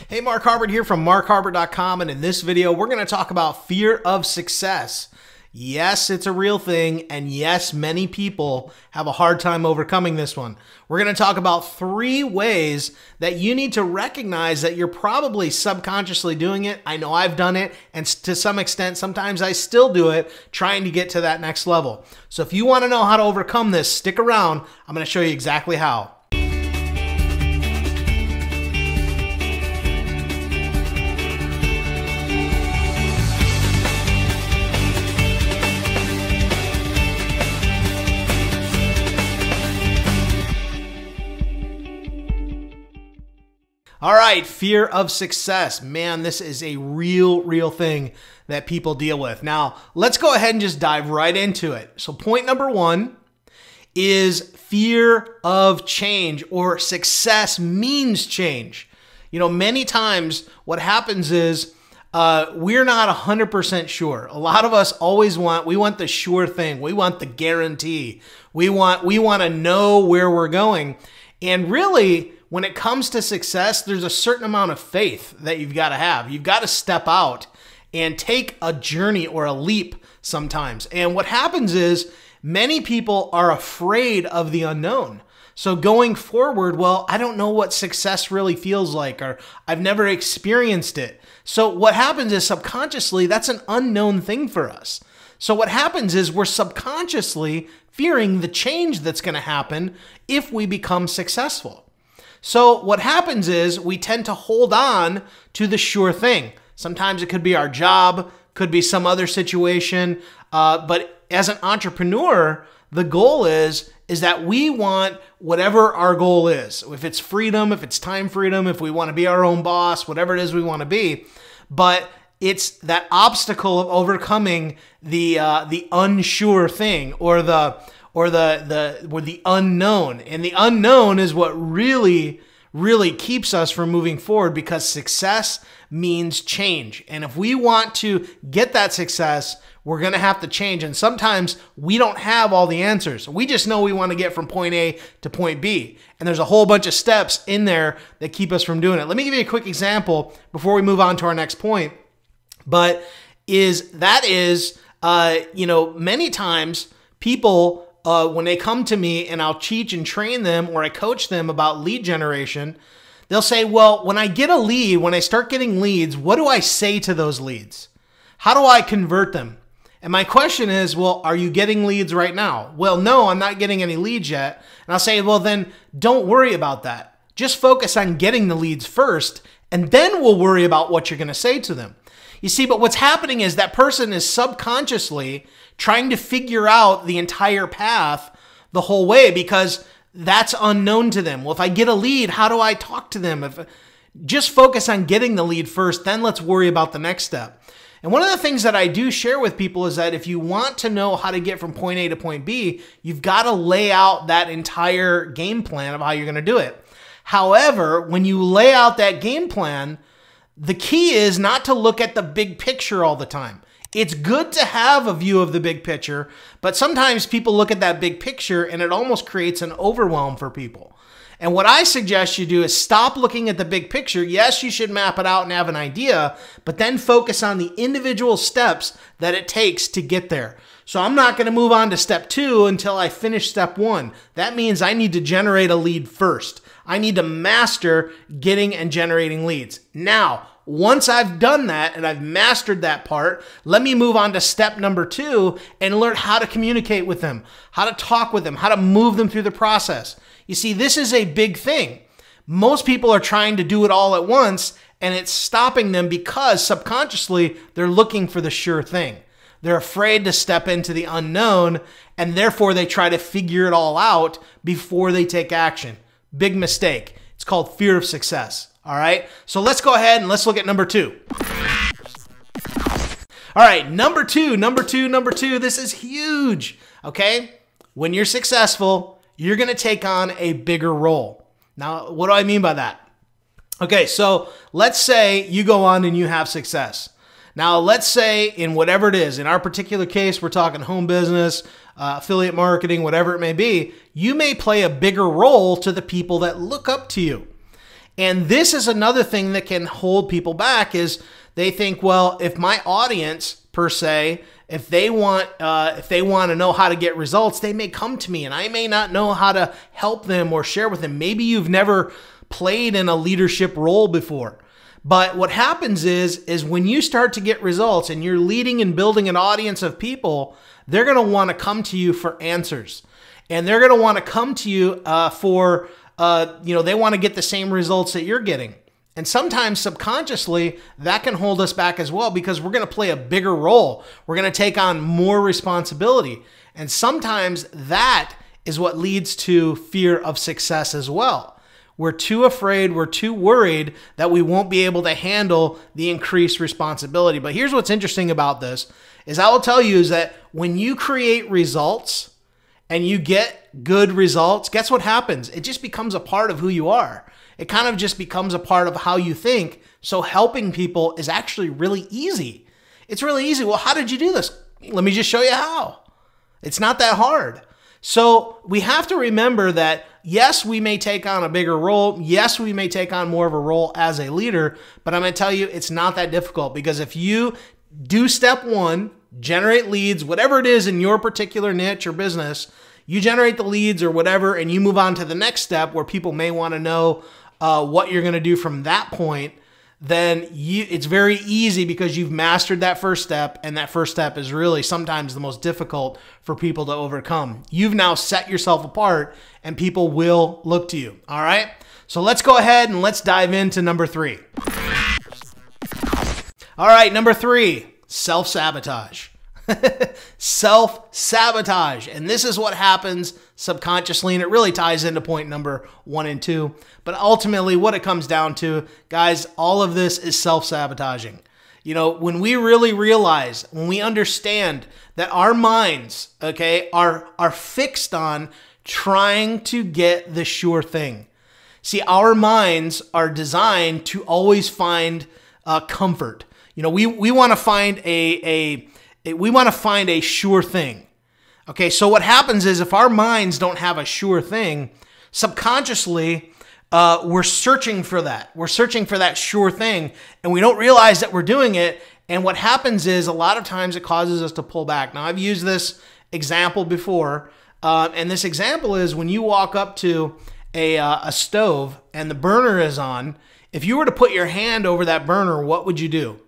Hey, Mark Harbert here from markharbert.com, and in this video, we're going to talk about fear of success. Yes, it's a real thing, and yes, many people have a hard time overcoming this one. We're going to talk about 3 ways that you need to recognize that you're probably subconsciously doing it. I know I've done it, and to some extent, sometimes I still do it, trying to get to that next level. So if you want to know how to overcome this, stick around. I'm going to show you exactly how. All right, fear of success. Man, this is a real thing that people deal with. Now, let's go ahead and just dive right into it. So point number 1 is fear of change, or success means change. You know, many times what happens is we're not 100% sure. A lot of us always we want the sure thing. We want the guarantee. We want to know where we're going. And really, when it comes to success, there's a certain amount of faith that you've got to have. You've got to step out and take a journey or a leap sometimes. And what happens is many people are afraid of the unknown. So going forward, well, I don't know what success really feels like, or I've never experienced it. So what happens is subconsciously, that's an unknown thing for us. So what happens is we're subconsciously fearing the change that's going to happen if we become successful. So what happens is we tend to hold on to the sure thing. Sometimes it could be our job, could be some other situation. But as an entrepreneur, the goal is that we want whatever our goal is. If it's freedom, if it's time freedom, if we want to be our own boss, whatever it is we want to be. But it's that obstacle of overcoming the unsure thing, or the unknown. And the unknown is what really keeps us from moving forward, because success means change. And if we want to get that success, we're going to have to change. And sometimes we don't have all the answers. We just know we want to get from point A to point B. And there's a whole bunch of steps in there that keep us from doing it. Let me give you a quick example before we move on to our next point. But many times people, when they come to me and I'll teach and train them, or I coach them about lead generation, they'll say, well, when I get a lead, when I start getting leads, what do I say to those leads? How do I convert them? And my question is, well, are you getting leads right now? Well, no, I'm not getting any leads yet. And I'll say, well, then don't worry about that. Just focus on getting the leads first, and then we'll worry about what you're going to say to them. You see, but what's happening is that person is subconsciously trying to figure out the entire path the whole way, because that's unknown to them. Well, if I get a lead, how do I talk to them? Just focus on getting the lead first, then let's worry about the next step. And one of the things that I do share with people is that if you want to know how to get from point A to point B, you've got to lay out that entire game plan of how you're going to do it. However, when you lay out that game plan, the key is not to look at the big picture all the time. It's good to have a view of the big picture, but sometimes people look at that big picture and it almost creates an overwhelm for people. And what I suggest you do is stop looking at the big picture. Yes, you should map it out and have an idea, but then focus on the individual steps that it takes to get there. So I'm not going to move on to step 2 until I finish step 1. That means I need to generate a lead first. I need to master getting and generating leads. Now, once I've done that and I've mastered that part, let me move on to step number 2 and learn how to communicate with them, how to talk with them, how to move them through the process. You see, this is a big thing. Most people are trying to do it all at once, and it's stopping them because subconsciously they're looking for the sure thing. They're afraid to step into the unknown, and therefore they try to figure it all out before they take action. Big mistake. It's called fear of success. All right. So let's go ahead and let's look at number 2. All right. Number two. This is huge. Okay. When you're successful, you're going to take on a bigger role. Now, what do I mean by that? Okay. So let's say you go on and you have success. Now, let's say in whatever it is, in our particular case, we're talking home business, affiliate marketing, whatever it may be, you may play a bigger role to the people that look up to you. And this is another thing that can hold people back is they think, well, if my audience per se, if they want to know how to get results, they may come to me and I may not know how to help them or share with them. Maybe you've never played in a leadership role before. But what happens is when you start to get results and you're leading and building an audience of people, they're going to want to come to you for answers. And they're going to want to come to you they want to get the same results that you're getting. And sometimes subconsciously, that can hold us back as well because we're going to play a bigger role. We're going to take on more responsibility. And sometimes that is what leads to fear of success as well. We're too afraid, we're too worried that we won't be able to handle the increased responsibility. But here's what's interesting about this is I will tell you is that when you create results and you get good results, guess what happens? It just becomes a part of who you are. It kind of just becomes a part of how you think. So helping people is actually really easy. It's really easy. Well, how did you do this? Let me just show you how. It's not that hard. So we have to remember that, yes, we may take on a bigger role. Yes, we may take on more of a role as a leader, but I'm going to tell you it's not that difficult because if you do step one, generate leads, whatever it is in your particular niche or business, you generate the leads or whatever, and you move on to the next step where people may want to know what you're going to do from that point, then it's very easy because you've mastered that first step, and that first step is really sometimes the most difficult for people to overcome. You've now set yourself apart, and people will look to you. All right? So let's go ahead and let's dive into number 3. All right, number 3, self-sabotage. Self-sabotage. And this is what happens subconsciously, and it really ties into point number 1 and 2. But ultimately, what it comes down to, guys, all of this is self-sabotaging. You know, when we really realize, when we understand that our minds, okay, are fixed on trying to get the sure thing. See, our minds are designed to always find comfort. You know, we want to find we want to find a sure thing. Okay, so what happens is if our minds don't have a sure thing, subconsciously, we're searching for that. We're searching for that sure thing, and we don't realize that we're doing it. And what happens is a lot of times it causes us to pull back. Now, I've used this example before, and this example is when you walk up to a stove and the burner is on, if you were to put your hand over that burner, what would you do?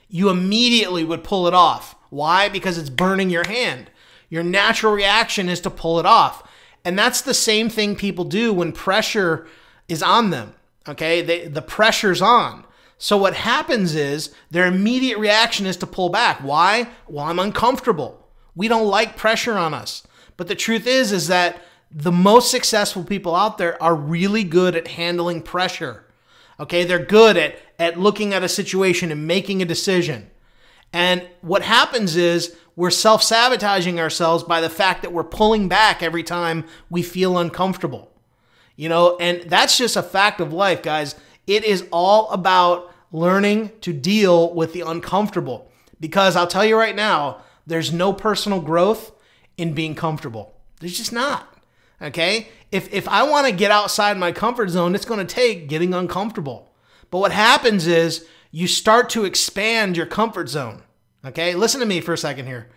You immediately would pull it off. Why? Because it's burning your hand. Your natural reaction is to pull it off. And that's the same thing people do when pressure is on them. Okay, the pressure's on. So what happens is their immediate reaction is to pull back. Why? Well, I'm uncomfortable. We don't like pressure on us. But the truth is that the most successful people out there are really good at handling pressure. Okay, they're good at looking at a situation and making a decision. And what happens is we're self-sabotaging ourselves by the fact that we're pulling back every time we feel uncomfortable. You know, and that's just a fact of life, guys. It is all about learning to deal with the uncomfortable. Because I'll tell you right now, there's no personal growth in being comfortable. There's just not. Okay? If I want to get outside my comfort zone, it's going to take getting uncomfortable. But what happens is you start to expand your comfort zone. Okay? Listen to me for a second here.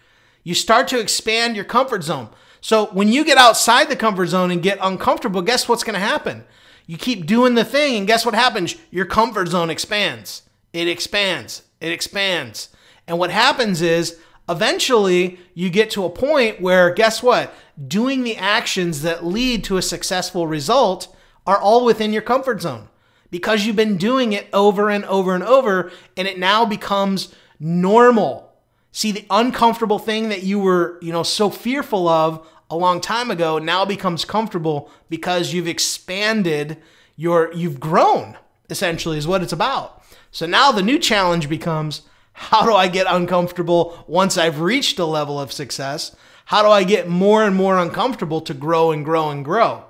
You start to expand your comfort zone. So when you get outside the comfort zone and get uncomfortable, guess what's going to happen? You keep doing the thing, and guess what happens? Your comfort zone expands. It expands. It expands. And what happens is eventually you get to a point where, guess what? Doing the actions that lead to a successful result are all within your comfort zone because you've been doing it over and over and over, and it now becomes normal. See, the uncomfortable thing that you were, so fearful of a long time ago now becomes comfortable because you've expanded you've grown, essentially, is what it's about. So now the new challenge becomes, how do I get uncomfortable once I've reached a level of success? How do I get more and more uncomfortable to grow and grow and grow?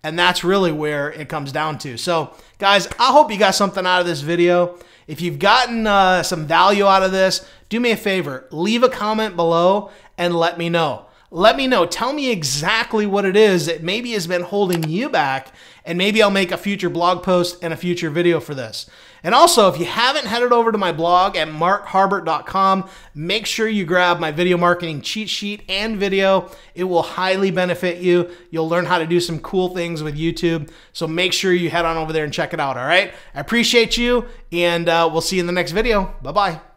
And that's really where it comes down to. So, guys, I hope you got something out of this video. If you've gotten some value out of this, do me a favor, leave a comment below and let me know. Let me know. Tell me exactly what it is that maybe has been holding you back, and maybe I'll make a future blog post and a future video for this. And also, if you haven't headed over to my blog at markharbert.com, make sure you grab my video marketing cheat sheet and video. It will highly benefit you. You'll learn how to do some cool things with YouTube. So make sure you head on over there and check it out, all right? I appreciate you, and we'll see you in the next video. Bye-bye.